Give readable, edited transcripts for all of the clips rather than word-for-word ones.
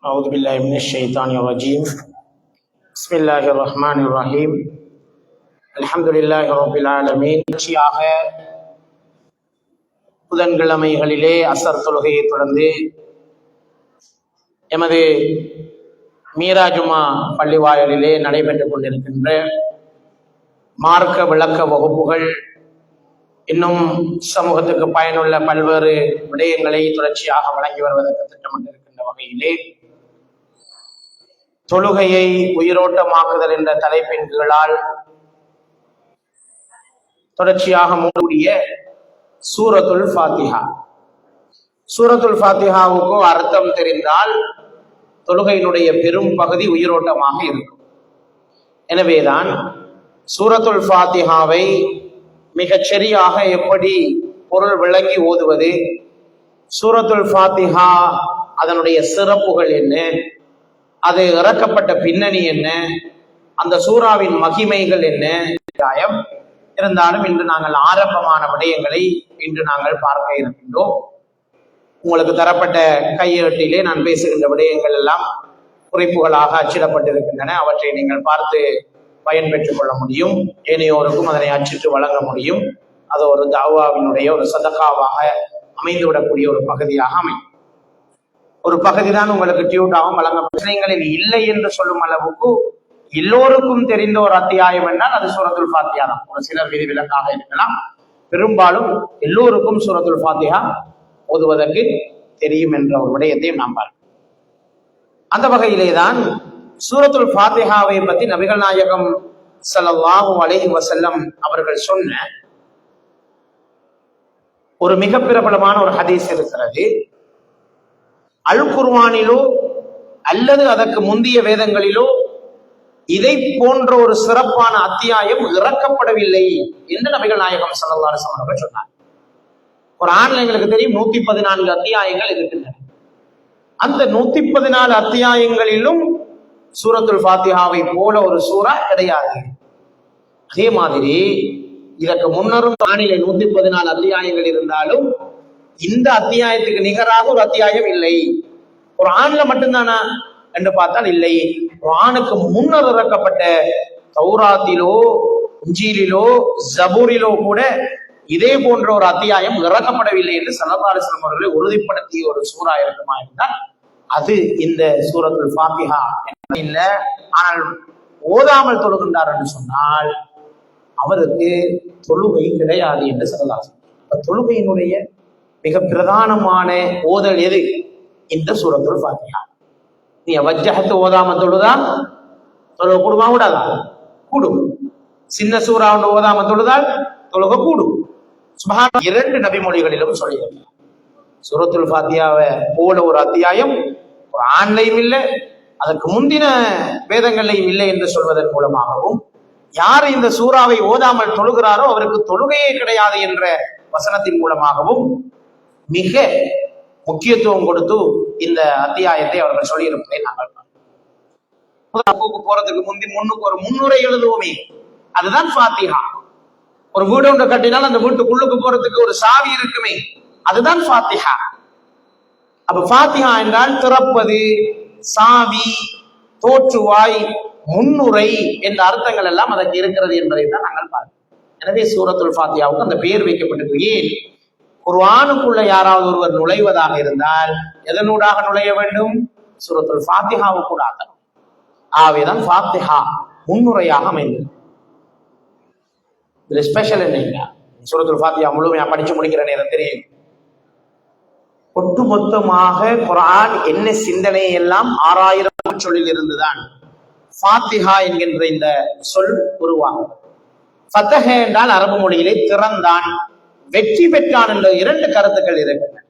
أعوذ بالله من الشيطان الرجيم. بسم الله الرحمن الرحيم. الحمد لله رب العالمين. புதன்கிழமைகளிலே அசர் தொழுகையை தொடர்ந்து எமது மீராஜுமா பள்ளிவாயலிலே நடைபெற்றுக் கொண்டிருக்கின்ற மார்க்க விளக்க வகுப்புகள் இன்னும் சமூகத்துக்கு பயனுள்ள பல்வேறு விடயங்களை தொடர்ச்சியாக வழங்கி வருவதற்கு திட்டமிட்டிருக்கின்ற வகையிலே தொழுகையை உயிரோட்டமாக்குதல் என்ற தலைப்பின் கீழால் தொடர்ச்சியாக மூடிய சூரத்துல் ஃபாத்திஹா. சூரத்துல் ஃபாத்திஹாவுக்கு அர்த்தம் தெரிந்தால் தொழுகையினுடைய பெரும் பகுதி உயிரோட்டமாக இருக்கும். எனவேதான் சூரத்துல் ஃபாத்திஹாவை மிகச் சரியாக எப்படி பொருள் விளங்கி ஓதுவது, சூரத்துல் ஃபாத்திஹா அதனுடைய சிறப்புகள் என்ன, அது இறக்கப்பட்ட பின்னணி என்ன, அந்த சூறாவின் மகிமைகள் என்ன இருந்தாலும் இன்று நாங்கள் ஆரம்பமான விடயங்களை இன்று நாங்கள் பார்க்க இருக்கின்றோம். உங்களுக்கு தரப்பட்ட கையேட்டிலே நான் பேசுகின்ற விடயங்கள் எல்லாம் குறிப்புகளாக அச்சிடப்பட்டிருக்கின்றன. அவற்றை நீங்கள் பார்த்து பயன்பெற்றுக் கொள்ள முடியும். ஏனையோருக்கும் அதனை அச்சிட்டு வழங்க முடியும். அது ஒரு தாவாவினுடைய ஒரு சதகாவாக அமைந்துவிடக்கூடிய ஒரு பகுதியாக அமையும். ஒரு பகுதிதான் உங்களுக்கு டியூட்டாகவும் வழங்க பிரச்சனைகளில் இல்லை என்று சொல்லும் அளவுக்கு எல்லோருக்கும் தெரிந்த ஒரு அத்தியாயம் என்றால் அது சூரத்துல் ஃபாத்திஹா தான். ஒரு சிலர் விதிவிலக்காக இருக்கலாம். பெரும்பாலும் எல்லோருக்கும் சூரத்துல் ஃபாத்திஹா ஓதுவதற்கு தெரியும் என்ற ஒரு விடயத்தையும் நாம் பார்க்கிறோம். அந்த வகையிலே தான் சூரத்துல் ஃபாத்திஹாவை பற்றி நபிகள் நாயகம் ஸல்லல்லாஹு அலைஹி வஸல்லம் அவர்கள் சொன்ன ஒரு மிக பிரபலமான ஒரு ஹதீஸ் இருக்கிறது. அல் குர்ஆனிலோ அல்லது அதற்கு முந்தைய வேதங்களிலோ இதை போன்ற ஒரு சிறப்பான அத்தியாயம் இறக்கப்படவில்லை என்று நபிகள் நாயகம் ஸல்லல்லாஹு அலைஹி வஸல்லம் அவர்கள் சொன்னார். குர்ஆன்ல எங்களுக்கு தெரியும் 114 அத்தியாயங்கள் இருக்கின்றன. அந்த 114 அத்தியாயங்களிலும் சூரத்துல் ஃபாத்திஹாவை போல ஒரு சூரா கிடையாது. அதே மாதிரி இதற்கு முன்னரும் குர்ஆனிலே 114 அத்தியாயங்கள் இருந்தாலும் இந்த அத்தியாயத்துக்கு நிகராக ஒரு அத்தியாயம் இல்லை. குர்ஆன்ல மட்டும்தானா என்று பார்த்தால் இல்லை. குர்ஆனுக்கு முன்னர் இறக்கப்பட்ட தௌராத்திலோ, இன்ஜீலிலோ, ஜபூரிலோ கூட இதே போன்ற ஒரு அத்தியாயம் இறக்கப்படவில்லை என்று ஸல்லல்லாஹு அலைஹி வஸல்லம் அவர்களை உறுதிப்படுத்திய ஒரு சூரா இருக்குமா என்றால் அது இந்த சூரத்துல் ஃபாத்திஹா இல்ல. ஆனால் ஓதாமல் தொழுகின்றார் என்று சொன்னால் அவருக்கு தொழுகை கிடையாது என்று ஸல்லல்லாஹு அலைஹி வஸல்லம். தொழுகையினுடைய மிக பிரதானமான ஓதல் எது? இந்த சூரத்துல் ஃபாத்திஹா. நீ வஜ்ஜஹத்து ஓதாம தொழுதா தொழுக கூடுமா கூடாதா? கூடும். சின்ன சூறா ஒன்று ஓதாம தொழுதால் தொழுக கூடும். சுப்ஹான் 2 நபிமொழிகளிலும் சொல்லியிருக்கிறார். சூரத்துல் ஃபாத்திஹாவை போல ஒரு அத்தியாயம் குர்ஆன்லையும் இல்லை, அதற்கு முந்தின வேதங்களையும் இல்லை என்று சொல்வதன் மூலமாகவும் யார் இந்த சூறாவை ஓதாமல் தொழுகிறாரோ அவருக்கு தொழுகையே கிடையாது என்ற வசனத்தின் மூலமாகவும் மிக முக்கியத்துவம் கொடுத்து இந்த அத்தியாயத்தை அவர்கள் சொல்லியிருப்பதை நாங்கள் போறதுக்கு முன்னுக்கு ஒரு முன்னுரை எழுதுவோமே, அதுதான் ஃபாத்திஹா. ஒரு வீடு ஒன்று கட்டினால் அந்த வீட்டுக்குள்ளுக்கு போறதுக்கு ஒரு சாவி இருக்குமே, அதுதான் ஃபாத்திஹா. அப்ப ஃபாத்திஹா என்றால் திறப்பது, சாவி, தோற்றுவாய், முன்னுரை என்ற அர்த்தங்கள் எல்லாம் அதற்கு இருக்கிறது என்பதை தான் நாங்கள் பார்க்கிறோம். எனவே சூரத்துல் ஃபாத்திஹாவுக்கு அந்த பெயர் வைக்கப்பட்டிருக்கு. ஏன்? குர்ஆனுக்குள்ள யாராவது ஒருவர் நுழைவதாக இருந்தால் எதனூடாக நுழைய வேண்டும்? சூரத்துல் ஃபாத்திஹாவுக்கூடாக. ஆவேதான் ஃபாத்திஹா முன்னுரையாக அமைந்தது. இதுல ஸ்பெஷல் என்ன? சூரத்துல் ஃபாத்திஹா முழுமையா படிச்சு முடிக்கிற நேரம் தெரியும். ஒட்டுமொத்தமாக குர்ஆன் என்ன சிந்தனை எல்லாம் 6000 சொல்லில் இருந்துதான் ஃபாத்திஹா என்கின்ற இந்த சொல் உருவாகும். ஃபதஹ என்றால் அரபு மொழியிலே திறந்தான், வெற்றி பெற்றான் என்ற 2 கருத்துக்கள் இருக்கின்றன.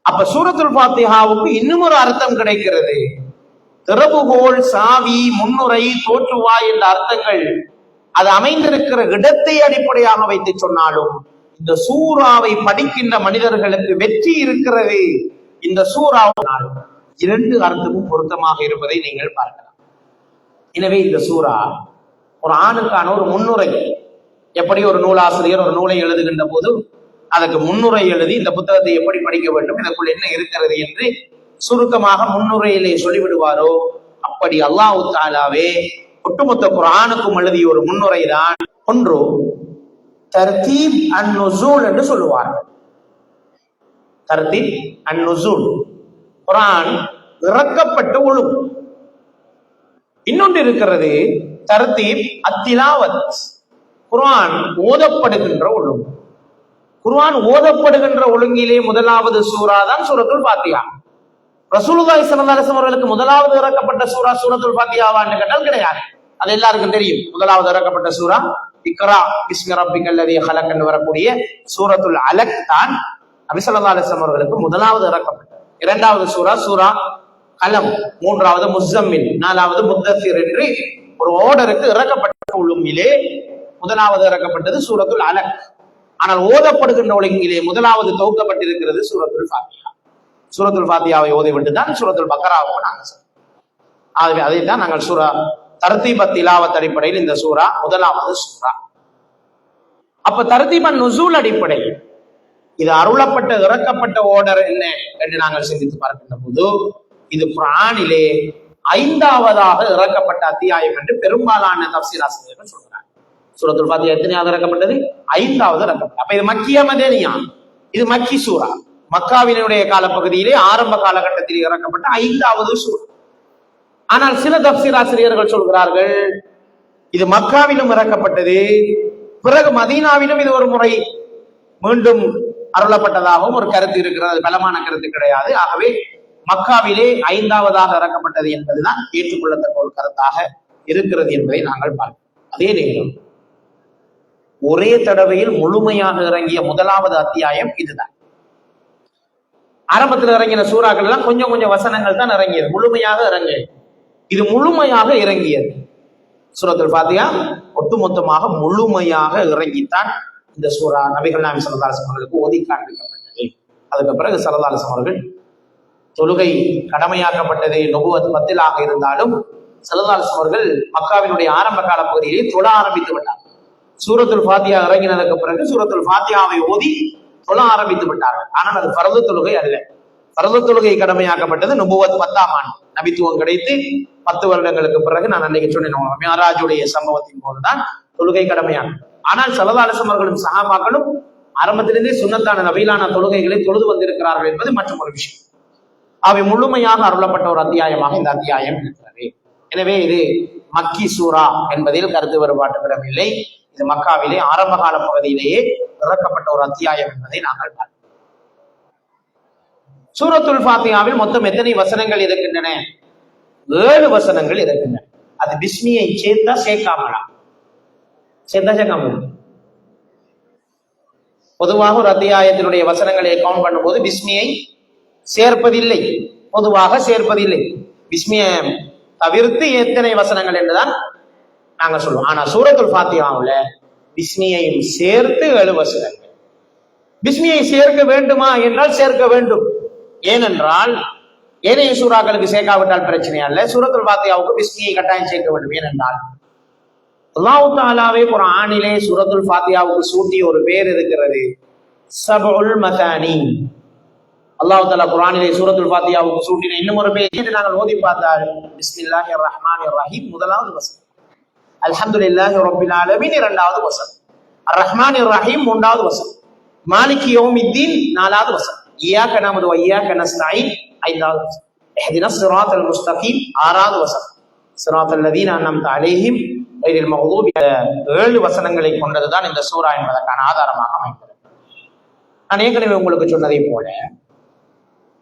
அப்ப சூரத்துல் ஃபாத்திஹாவுக்கு இன்னும் ஒரு அர்த்தம் கிடைக்கிறது. திறவுகோல், சாவி, முன்னுரை, தோற்றுவாய் என்ற அர்த்தங்கள் அது அமைந்திருக்கிற இடத்தை அடிப்படையாக வைத்து சொன்னாலும் இந்த சூறாவை படிக்கின்ற மனிதர்களுக்கு வெற்றி இருக்கிறது. இந்த சூறாவினால் 2 அர்த்தமும் பொருத்தமாக இருப்பதை நீங்கள் பார்க்கலாம். எனவே இந்த சூறா ஒரு ஆணுக்கான ஒரு முன்னுரை. எப்படி ஒரு நூலாசிரியர் ஒரு நூலை எழுதுகின்ற போது அதுக்கு முன்னுரை எழுதி இந்த புத்தகத்தை எப்படி படிக்க வேண்டும், இதற்குள் என்ன இருக்கிறது என்று சுருக்கமாக முன்னுரையிலே சொல்லிவிடுவாரோ, அப்படி அல்லாஹ் தஆலாவே ஒட்டுமொத்த குர்ஆனுக்கும் எழுதிய ஒரு முன்னுரை தான் ஒன்று தர்தீப் அன்-நுஸூல் என்று சொல்லுவார்கள். தர்தீப் அன்-நுஸூல், குர்ஆன் இறக்கப்பட்ட ஒழுங்கு. இன்னொன்று இருக்கிறது தர்தீப் அத்திலாவத், குர்ஆன் ஓதப்படுகின்ற ஒழுங்கு. குர்ஆன் ஓதப்படுகின்ற ஒழுங்கிலே முதலாவது சூரா தான் சூரத்துல் ஃபாத்திஹா. ரசூலுல்லாஹி ஸல்லல்லாஹு அலைஹி வஸல்லம் அவர்களுக்கு முதலாவது இறக்கப்பட்ட சூரா சூரத்துல் ஃபாத்திஹாவான்னு கேட்டால் கிடையாது. அது எல்லாருக்கும் தெரியும். முதலாவது இறக்கப்பட்ட சூரா இக்ரா பிஸ்மி ரப்பிக்கல் லதீ ஹலக் என்று வரக்கூடிய சூரத்துல் அலக் தான் நபி ஸல்லல்லாஹு அலைஹி வஸல்லம் அவர்களுக்கு முதலாவது இறக்கப்பட்டது. இரண்டாவது சூரா சூரா கலம், மூன்றாவது முஸ்ஸம்மில், நாலாவது முத்தஸிர் என்று ஒரு ஓர்டருக்கு இறக்கப்பட்ட ஒழுங்கிலே முதலாவது இறக்கப்பட்டது சூரத்துல் அலக். ஆனால் ஓதப்படுகின்ற ஒழுங்கிலே முதலாவது துவக்கப்பட்டிருக்கிறது சூரத்துல் ஃபாத்திஹா. சூரத்துல் ஃபாத்திஹாவை ஓதிவிட்டு தான் சூரத்துல் பக்கராவுக்கு நாங்கள் சொல்றோம். அதைத்தான் நாங்கள் சூரா தர்தீப் திலாவத் அடிப்படையில் இந்த சூரா முதலாவது சூரா. அப்ப தர்தீப் அன்-நுஸூல் அடிப்படையில் இது அருளப்பட்ட இறக்கப்பட்ட ஓர்டர் என்ன என்று நாங்கள் சிந்தித்து பார்க்கின்ற போது, இது குர்ஆனிலே 5வதாக இறக்கப்பட்ட அத்தியாயம் என்று பெரும்பாலான தஃசீர் ஆசிரியர்கள் சொல்கிறார். சூரத்துல் ஃபாத்திஹா எத்தனையாக இறக்கப்பட்டது? 5வது இறக்கப்பட்டது. அப்ப இது மக்கியா மதனியா? இது மக்கி சூரா. மக்காவினுடைய காலப்பகுதியிலே ஆரம்ப காலகட்டத்தில் இறக்கப்பட்ட 5வது சூரா. ஆனால் சில தஃசீர் ஆசிரியர்கள் சொல்கிறார்கள் இது மக்காவிலும் இறக்கப்பட்டது, பிறகு மதீனாவிலும் இது ஒரு முறை மீண்டும் அருளப்பட்டதாகவும் ஒரு கருத்து இருக்கிறது. பலமான கருத்து கிடையாது. ஆகவே மக்காவிலே 5வதாக இறக்கப்பட்டது என்பதுதான் ஏற்றுக்கொள்ளத்தக்க ஒரு கருத்தாக இருக்கிறது என்பதை நாங்கள் பார்க்கிறோம். அதே நேரம் ஒரே தடவையில் முழுமையாக இறங்கிய முதலாவது அத்தியாயம் இதுதான். ஆரம்பத்தில் இறங்கின சூறாக்கள் எல்லாம் கொஞ்சம் கொஞ்சம் வசனங்கள் தான் இறங்கியது, முழுமையாக இறங்கியது. இது முழுமையாக இறங்கியது. சூரத்துல் ஃபாத்திஹா ஒட்டுமொத்தமாக முழுமையாக இறங்கித்தான் இந்த சூரா நபிகள் நாயகம் ஸல்லல்லாஹு அலைஹி வஸல்லம் அவர்களுக்கு ஓதி காண்பிக்கப்பட்டது. அதுக்கு பிறகு ஸல்லல்லாஹு அலைஹி வஸல்லம் அவர்கள் தொழுகை கடமையாக்கப்பட்டது நுபுவத் 10ஆக இருந்தாலும் ஸல்லல்லாஹு அலைஹி வஸல்லம் அவர்கள் மக்காவினுடைய ஆரம்ப கால பகுதியிலே தொழ ஆரம்பித்து விட்டார். சூரத்துல் ஃபாத்திஹா இறங்கினதுக்கு பிறகு சூரத்துல் ஃபாத்திஹாவை ஓதி தொழ ஆரம்பித்து விட்டார்கள். ஆனால் அது ஃபர்து தொழுகை அல்ல. ஃபர்து தொழுகை கடமையாக்கப்பட்டது நுபுவத் 10ஆம் ஆண்டு, நபித்துவம் கிடைத்து 10 வருடங்களுக்கு பிறகு. நான் அன்னைக்கு சொன்னேன், மிஅராஜுடைய சம்பவத்தின் போதுதான் தொழுகை கடமையாகும். ஆனால் ஸல்லல்லாஹு அலைஹி வஸல்லம் அவர்களும் சஹாபாக்களும் ஆரம்பத்திலிருந்தே சுன்னத்தான நபிலான தொழுகைகளை தொழுது வந்திருக்கிறார்கள் என்பது மற்றும் ஒரு விஷயம். அவை முழுமையாக அருளப்பட்ட ஒரு அத்தியாயமாக இந்த அத்தியாயம் இருக்கிறது. எனவே இது மக்கி சூரா என்பதில் கருத்து வேறுபாட்டுவிடவில்லை. இது மக்காவிலே ஆரம்ப கால பகுதியிலேயே இறக்கப்பட்ட ஒரு அத்தியாயம் என்பதை நாங்கள் பார்க்கிறோம். சூரத்துல் ஃபாத்திஹாவில் மொத்தம் எத்தனை வசனங்கள் இருக்கின்றன? 7 வசனங்கள் இருக்கின்றன. அது பிஸ்மியை சேர்த்தா சேர்க்காமலா? சேர்த்தா சேர்க்காமலா? பொதுவாக ஒரு அத்தியாயத்தினுடைய வசனங்களை கவுண்ட் பண்ணும்போது பிஸ்மியை சேர்ப்பதில்லை, பொதுவாக சேர்ப்பதில்லை. பிஸ்மியை தவிர்த்து எத்தனை வசனங்கள் என்றுதான் நாங்க சொல்லுவோம். ஆனா சூரத்துல் ஃபாத்திஹாவுல பிஸ்மியையும் சேர்த்து 7 வசனங்கள். பிஸ்மியை சேர்க்க வேண்டுமா என்றால் சேர்க்க வேண்டும். ஏனென்றால் ஏனைய சூறாக்களுக்கு சேர்க்காவிட்டால் பிரச்சனை அல்ல, சூரத்துல் ஃபாத்திஹாவுக்கு பிஸ்மியை கட்டாயம் சேர்க்க வேண்டும். ஏனென்றால் அல்லாஹ் தஆலாவே குர்ஆனிலே சூரத்துல் ஃபாத்திஹாவுக்கு சூட்டிய ஒரு பேர் இருக்கிறது, சபுல் மதானி. அல்லாஹ் தஆலா குர்ஆனிலே சூரத்துல் ஃபாத்திஹாவுக்கு சூட்டின இன்னும் ஒரு பேர் நாங்கள் ஓதி பார்த்தால் பிஸ்மில்லாஹிர் ரஹ்மானிர் ரஹீம் முதலாவது வசனம், அல்ஹம்துலில்லாஹி ரப்பில் ஆலமீன் இரண்டாவது வசனம், அர் ரஹ்மானிர் ரஹீம் மூன்றாவது வசனம், மாலிகி யௌமித்தீன் நாலாவது வசனம், இய்யாக நஅபுது வ இய்யாக நஸ்தஈன் ஐந்தாவது வசனம், இஹ்தினஸ் ஸிராத்தல் முஸ்தகீம் ஆறாவது வசனம், ஸிராத்தல் லதீன அன்அம்த அலைஹிம் கைரில் மக்தூபி. 7 வசனங்களை கொண்டதுதான் இந்த சூரா என்பதற்கான ஆதாரமாக அமைகிறது. நான் ஏற்கனவே உங்களுக்கு சொன்னதை போல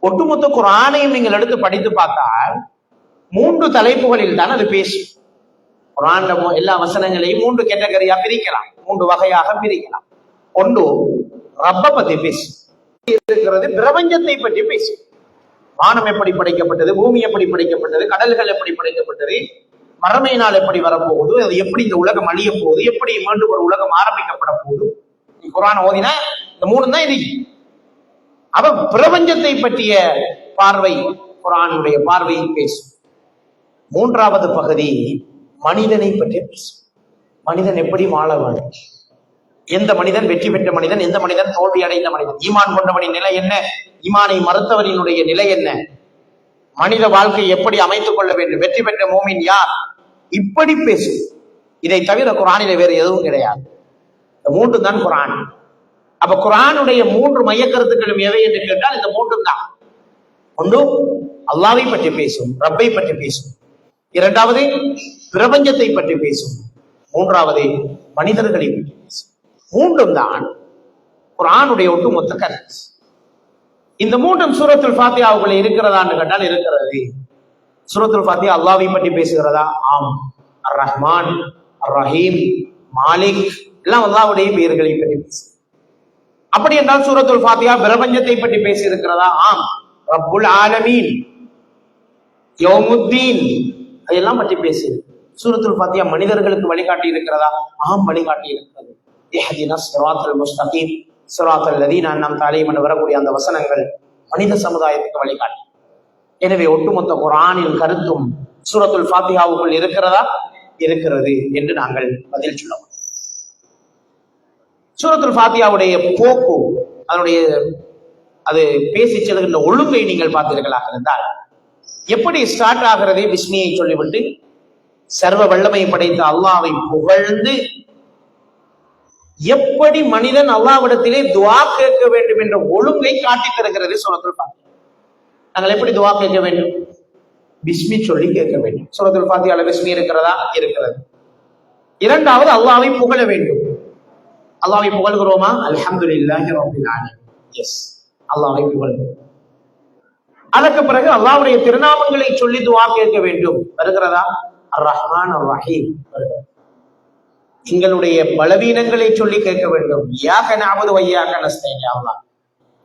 ஒட்டுமொத்த குர்ஆனையும் நீங்கள் எடுத்து படித்து பார்த்தால் 3 தலைப்புகளில் தான் அது பேசும். குர்ஆன்ல எல்லா வசனங்களையும் 3 கேட்டகரியா பிரிக்கலாம், 3 வகையாக பிரிக்கலாம். ஒன்று ரப்ப பத்தி பேசும் இருக்கிறது, பிரபஞ்சத்தை பற்றி பேசும். வானம் எப்படி படைக்கப்பட்டது, பூமி எப்படி படைக்கப்பட்டது, கடல்கள் எப்படி படைக்கப்பட்டது, மறுமை நாள் எப்படி வரப்போகுது, அது எப்படி இந்த உலகம் அழிய போகுது, எப்படி மீண்டும் ஒரு உலகம் ஆரம்பிக்கப்பட போகுது. குர்ஆன் ஓதினா இந்த 3 தான் இது. அவ பிரபஞ்சத்தை பற்றிய பார்வை, குர்ஆனுடைய பார்வையை பேசும். 3வது பகுதி மனிதனை பற்றி பேசும். மனிதன் எப்படி வாழ வேண்டும், எந்த மனிதன் வெற்றி பெற்ற மனிதன், எந்த மனிதன் தோல்வி அடைந்த மனிதன், ஈமான் கொண்டவனின் நிலை என்ன, ஈமானை மறுத்தவனினுடைய நிலை என்ன, மனித வாழ்க்கையை எப்படி அமைத்துக் கொள்ள வேண்டும், வெற்றி பெற்ற மோமின் யார், இப்படி பேசும். இதை தவிர குர்ஆனிலே வேறு எதுவும் கிடையாது. மூன்று தான் குர்ஆன். அப்ப குர்ஆனுடைய மூன்று மையக்கருத்துக்களும் எவை என்று கேட்டால் இந்த மூன்றும் தான். ஒன்று அல்லாஹ்வை பற்றி பேசும், ரப்பை பற்றி பேசும். இரண்டாவது பிரபஞ்சத்தை பற்றி பேசும். மூன்றாவது மனிதர்களை பற்றி பேசும். மூன்றும் தான் குர்ஆனுடைய ஒட்டுமொத்த கருத்து. இந்த மூன்றும் சூரத்துல் ஃபாத்திஹாவுக்குள்ள இருக்கிறதான்னு கேட்டால் இருக்கிறது. சூரத்துல் ஃபாத்திஹா அல்லாஹ்வை பற்றி பேசுகிறதா? ஆம். அர் ரஹ்மான், அர் ரஹீம், மாலிக் எல்லாம் அல்லாஹ்வுடைய பெயர்களை பற்றி பேசு. அப்படி என்றால் சூரத்துல் ஃபாத்திஹா பிரபஞ்சத்தை பற்றி பேசி இருக்கிறதா? ஆம். ரப்புல் ஆலமீன், யௌமுத்தீன் அதெல்லாம் பற்றி பேசு. சூரத்துல் ஃபாத்திஹா மனிதர்களுக்கு வழிகாட்டி இருக்கிறதா? ஆம், வழிகாட்டி இருக்கிறது. இஹ்தினஸ் ஸிராத்தல் முஸ்தகீம் ஸிராத்தல் லதீன அன்அம்த அலைஹிம் என்று வரக்கூடிய அந்த வசனங்கள் மனித சமுதாயத்துக்கு வழிகாட்டி. எனவே ஒட்டுமொத்த குர்ஆனின் கருத்தும் சூரத்துல் ஃபாத்திஹாவுக்குள் இருக்கிறதா? இருக்கிறது என்று நாங்கள் பதில் சொல்ல முடியும். சூரத்துல் ஃபாத்திஹாவுடைய போக்கு, அதனுடைய அது பேசி செல்கின்ற ஒழுங்கை நீங்கள் பார்த்தீர்களாக இருந்தால், எப்படி ஸ்டார்ட் ஆகிறதே பிஸ்மியை சொல்லிவிட்டு சர்வ வல்லமை படைத்த அல்லாஹ்வை புகழ்ந்து எப்படி மனிதன் அல்லாஹ்விடத்திலே துஆ கேட்க வேண்டும் என்ற ஒழுங்கை காட்டி தருகிறது சூரத்துல் ஃபாத்திஹா. நாங்கள் எப்படி துஆ கேட்க வேண்டும்? பிஸ்மி சொல்லி கேட்க வேண்டும். சூரத்துல் ஃபாத்திஹால பிஸ்மி இருக்கிறதா? இருக்கிறது. இரண்டாவது அல்லாஹ்வை புகழ வேண்டும். அல்லாஹ்வை புகழ்கிறோமா? அல்ஹம்துலில்லாஹி ரப்பில் ஆலமீன். எஸ், அல்லாஹ்வை புகழ்கிறோம். அதற்கு பிறகு அல்லாஹ்வுடைய திருநாமங்களை சொல்லி துஆ கேட்க வேண்டும். வருகிறதா? அர் ரஹ்மான் அர் ரஹீம் வருகிறது. எங்களுடைய பலவீனங்களை சொல்லி கேட்க வேண்டும். இய்யாக நஅபுது வ இய்யாக நஸ்தஈன். யா அல்லாஹ்,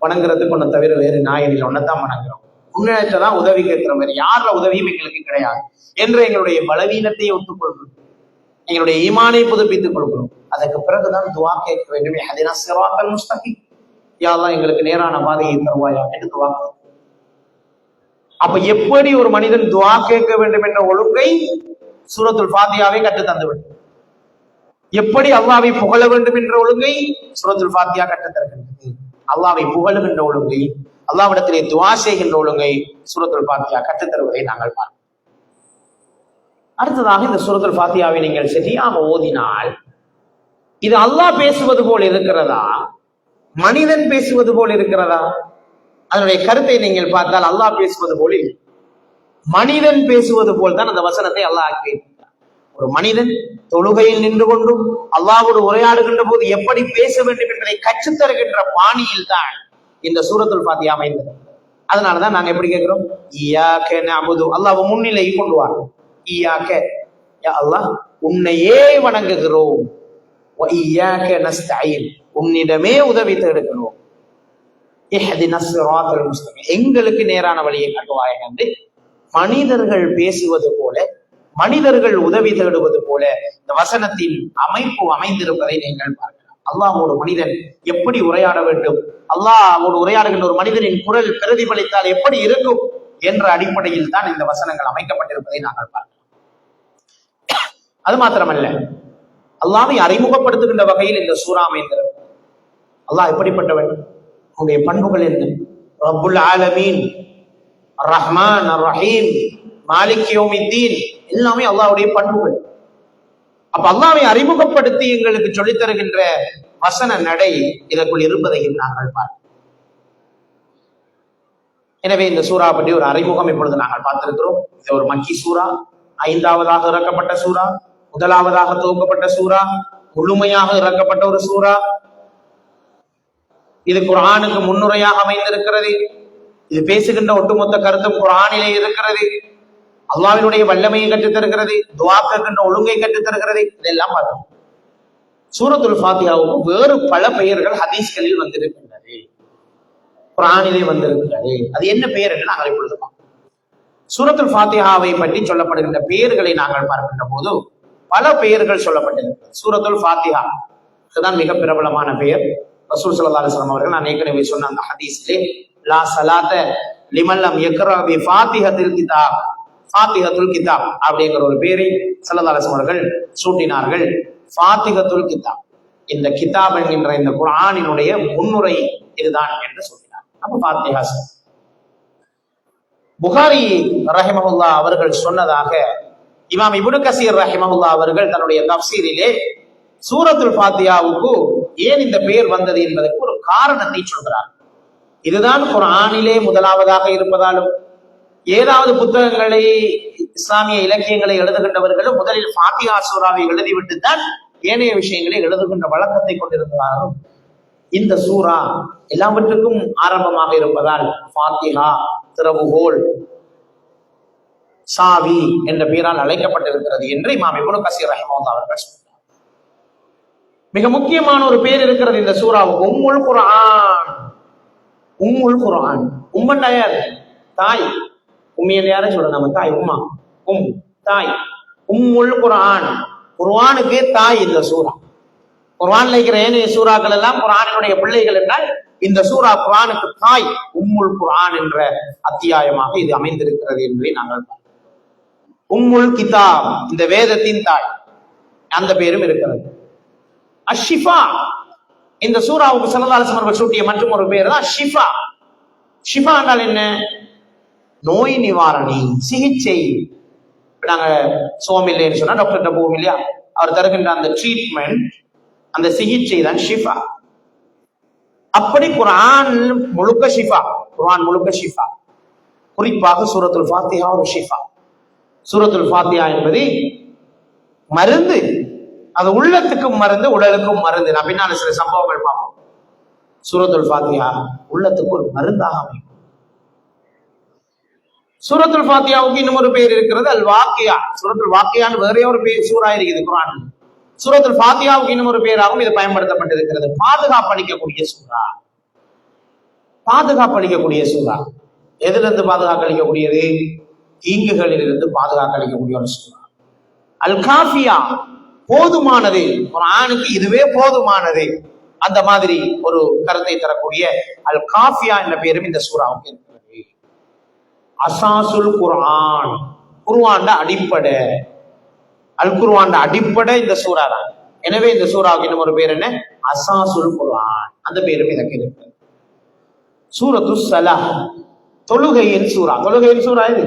வணங்குறதுக்கு ஒன்றை தவிர வேறு நாயனில் ஒன்னைத்தான் வணங்குறோம், உன்னிடத்தான் உதவி கேட்கிறோம், வேறு யார உதவியும் எங்களுக்கு கிடையாது என்று எங்களுடைய பலவீனத்தை ஒத்துக்கொள்கிறோம், எங்களுடைய ஈமானை புதுப்பித்துக் கொள்கிறோம். அதற்கு பிறகுதான் துஆ கேட்க வேண்டும். இஹ்தினஸ் ஸிராத்தல் முஸ்தகீம், யா அல்லாஹ் எங்களுக்கு நேரான பாதையை தருவாயா என்று துஆ கேட்கிறோம். அப்ப எப்படி ஒரு மனிதன் துஆ கேட்க வேண்டும் என்ற ஒழுங்கை சூரத்துல் ஃபாத்திஹாவை கற்று தந்துவிடும். எப்படி அல்லாஹ்வை புகழ வேண்டும் என்ற ஒழுங்கை சூரத்துல் ஃபாத்திஹா கற்றுத் தருகின்றது. அல்லாஹ்வை புகழுகின்ற ஒழுங்கை, அல்லாஹ்விடத்திலே துஆ செய்கின்ற ஒழுங்கை சூரத்துல் ஃபாத்திஹா கற்றுத் தருவதை நாங்கள் பார்க்கிறோம். அடுத்ததாக இந்த சூரத்துல் ஃபாத்திஹாவை நீங்கள் சரியாக ஓதினால் இது அல்லாஹ் பேசுவது போல் இருக்கிறதா, மனிதன் பேசுவது போல் இருக்கிறதா? அதனுடைய கருத்தை நீங்கள் பார்த்தால் அல்லாஹ் பேசுவது போல் இல்லை, மனிதன் பேசுவது போல் தான் அந்த வசனத்தை அல்லாஹ் ஆக்கி. ஒரு மனிதன் தொழுகையில் நின்று கொண்டும் அல்லாஹ்வோடு உரையாடுகின்ற போது எப்படி பேச வேண்டும் என்பதை கற்றுத் தருகின்ற பாணியில் தான் இந்த சூரத்துல் ஃபாத்திஹா அமைந்தது. அதனாலதான் நாங்க எப்படி கேட்கிறோம்? இய்யாக நஅபுது, அல்லாஹ் முன்னிலை கொண்டு வரோம். இய்யாக, யா அல்லாஹ் உன்னையே வணங்குகிறோம். வ இய்யாக நஸ்தஈன், உன்னிடமே உதவி தேடுகிறோம். இஹ்தினஸ் ஸிராத்தல் முஸ்தகீம், எங்களுக்கு நேரான வழியை காட்டுவாயாக என்று மனிதர்கள் பேசுவது போல, மனிதர்கள் உதவி தேடுவது போல இந்த வசனத்தின் அமைப்பு அமைந்திருப்பதை நீங்கள் பார்க்கலாம். அல்லாஹ்வோடு மனிதன் எப்படி உரையாட வேண்டும், அல்லாஹ்வோடு உரையாடுகின்ற ஒரு மனிதனின் குரல் பிரதிபலித்தால் எப்படி இருக்கும் என்ற அடிப்படையில் தான் இந்த வசனங்கள் அமைக்கப்பட்டிருப்பதை நாங்கள் பார்க்கலாம். அது மாத்திரமல்ல, அல்லாஹ்வை அறிமுகப்படுத்துகின்ற வகையில் இந்த சூரா அமைந்திருக்கிறது. அல்லாஹ் எப்படிப்பட்டவன், அவனுடைய பண்புகள் என்ன? ரப்புல் ஆலமீன், அர் ரஹ்மான், அர் ரஹீம், மாலிக் யௌமித்தீன் எல்லாமே அல்லாஹ்வுடைய பண்புகள். அப்ப அல்லாஹ்வை அறிமுகப்படுத்தி எங்களுக்கு சொல்லித் தருகின்ற வசன நடை இதற்குள் இருப்பதையும் நாங்கள் பார்க்கிறோம். எனவே இந்த சூரா பற்றி ஒரு அறிமுகம் இப்பொழுது நாங்கள் பார்த்திருக்கிறோம். இது ஒரு மக்கி சூரா, 5ஆவதாக இறக்கப்பட்ட சூரா, முதலாவதாக துவக்கப்பட்ட சூரா, முழுமையாக இறக்கப்பட்ட ஒரு சூரா. இது குர்ஆனுக்கு முன்னுரையாக அமைந்திருக்கிறது. இது பேசுகின்ற ஒட்டுமொத்த கருத்தும் குர்ஆனிலே இருக்கிறது. அல்லாஹ்வினுடைய வல்லமையை கற்றுத் தருகிறது, துஆ கேட்கின்ற ஒழுங்கை கற்றுத் தருகிறது. இதெல்லாம் பார்த்தோம். சூரத்துல் ஃபாத்திஹாவுக்கு வேறு பல பெயர்கள் ஹதீஸ்களில் வந்திருக்கின்றது, குர்ஆனிலே வந்திருக்கிறது. அது என்ன பெயர் என்று நாங்கள் இப்பொழுது பார்ப்போம். சூரத்துல் ஃபாத்திஹாவை பற்றி சொல்லப்படுகின்ற பெயர்களை நாங்கள் பார்க்கின்ற போது பல பெயர்கள் சொல்லப்பட்டிருக்கிறது. சூரத்துல் ஃபாத்திஹா இதுதான் மிக பிரபலமான பெயர். ரசூல் ஸல்லல்லாஹு அலைஹி வஸல்லம் அவர்கள் நான் ஏற்கனவே சொன்ன அந்த ஹதீஸிலே லா ஸலாத லிமன் லம் யக்ரா பி ஃபாத்திஹத்துல் கிதாப், ஃபாத்திஹத்துல் கிதாப் அப்படிங்கிற ஒரு பெயரை ஸல்லல்லாஹு அலைஹி வஸல்லம் அவர்கள் சூட்டினார்கள். ஃபாத்திஹத்துல் கிதாப், இந்த கிதாப் என்கின்ற இந்த குர்ஆனினுடைய முன்னுரை இதுதான் என்று சொல்கிறார். அப்ப ஃபாத்திஹா. புகாரி ரஹிமஹுல்லா அவர்கள் சொன்னதாக இமாம் இப்னு கஸீர் ரஹிமஹுல்லா அவர்கள் தன்னுடைய தஃப்சீரிலே சூரத்துல் ஃபாத்திஹாவுக்கு ஏன் இந்த பெயர் வந்தது என்பதற்கு ஒரு காரணத்தை சொல்கிறார். இதுதான் குர்ஆனிலே முதலாவதாக இருப்பதாலும் ஏதாவது புத்தகங்களை இஸ்லாமிய இலக்கியங்களை எழுதுகின்றவர்களும் முதலில் ஃபாத்திஹா சூராவை எழுதிவிட்டு தான் ஏனைய விஷயங்களை எழுதுகின்ற வழக்கத்தை கொண்டிருக்கிறார்கள். இந்த சூரா எல்லாவற்றுக்கும் ஆரம்பமாக இருப்பதால் ஃபாத்திஹா திறவுகோல், சாவி என்ற பெயரால் அழைக்கப்பட்டிருக்கிறது என்று இமாம் இப்னு கஸீர் ரஹிமஹுல்லாஹ் அவர்கள் சொன்னார். மிக முக்கியமான ஒரு பேர் இருக்கிறது இந்த சூராவுக்கு, உம்முல் குர்ஆன். உம்முல் குர்ஆன், உம்மன் யார்? தாய். உம்மியன் யாரை சொல்ற? நம்ம தாய், உம்மா, தாய். உம்முல் குர்ஆன், குர்ஆனுக்கு தாய் இந்த சூரா. குர்ஆன்ல இருக்கிற ஏனைய சூறாக்கள் எல்லாம் குர்ஆனினுடைய பிள்ளைகள் என்றால் இந்த சூரா குர்ஆனுக்கு தாய். உம்முல் குர்ஆன் என்ற அத்தியாயமாக இது அமைந்திருக்கிறது என்பதை நாங்கள் உம்முல் கிதாப், இந்த வேதத்தின் தாய், அந்த பேரும் இருக்கிறது. அஷ்ஷிஃபா, இந்த சூராவுக்கு ஸல்லல்லாஹு அலைஹி வஸல்லம் சூட்டிய மற்றும் ஒரு பேர் தான் ஷிஃபா. ஷிஃபா என்றால் என்ன? நோய் நிவாரணி, சிகிச்சை. நாங்க சோம் இல்லைன்னு சொன்னா டாக்டர்கிட்ட போவோம் இல்லையா, அவர் தருகின்ற அந்த ட்ரீட்மெண்ட், அந்த சிகிச்சை தான் ஷிஃபா. அப்படி குர்ஆன் முழுக்க ஷிஃபா, குர்ஆன் முழுக்க ஷிஃபா. குறிப்பாக சூரத்துல் ஃபாத்திஹா ஒரு ஷிஃபா. சூரத்துல் ஃபாத்திஹா என்பது மருந்து, அது உள்ளத்துக்கும் மருந்து, உடலுக்கும் மருந்து. நான் பின்னால சில சம்பவங்கள் பார்ப்போம். சூரத்துல் ஃபாத்திஹா உள்ளத்துக்கு ஒரு மருந்தாக அமையும். சூரத்துல் ஃபாத்திஹாவுக்கு இன்னும் ஒரு பேர் இருக்கிறது, அல் வாக்கியா. சூரத்துல் வாக்கியான்னு வேற ஒரு பேர் சூரா இருக்குது குர்ஆன். சூரத்துல் ஃபாத்திஹாவுக்கு இன்னும் ஒரு பேராகவும் இது பயன்படுத்தப்பட்டிருக்கிறது. பாதுகாப்பு அளிக்கக்கூடிய சூரா, பாதுகாப்பு அளிக்கக்கூடிய சூரா. எதுல இருந்து பாதுகாப்பு அளிக்கக்கூடியது? தீங்குகளில் இருந்து பாதுகாப்பு அளிக்கக்கூடிய ஒரு சூரா. அல் காஃபியா, போதுமானது. குர்ஆனுக்கு இதுவே போதுமானது. அந்த மாதிரி ஒரு கருத்தை தரக்கூடிய அல் காஃபியா என்ற பேரும் இந்த சூராவுக்கு இருக்கிறது. அசாசுல் குர்ஆன், குர்ஆன் அடிப்படை. அல் குர்ஆன் அடிப்படை இந்த சூரா தான். எனவே இந்த சூராவுக்கு இன்னும் ஒரு பேர் என்ன? அசாசுல் குர்ஆன், அந்த பேரும் எனக்கு இருக்கு. சூரத்து ஸலாஹ், தொழுகையின் சூரா. தொழுகையின் சூரா இது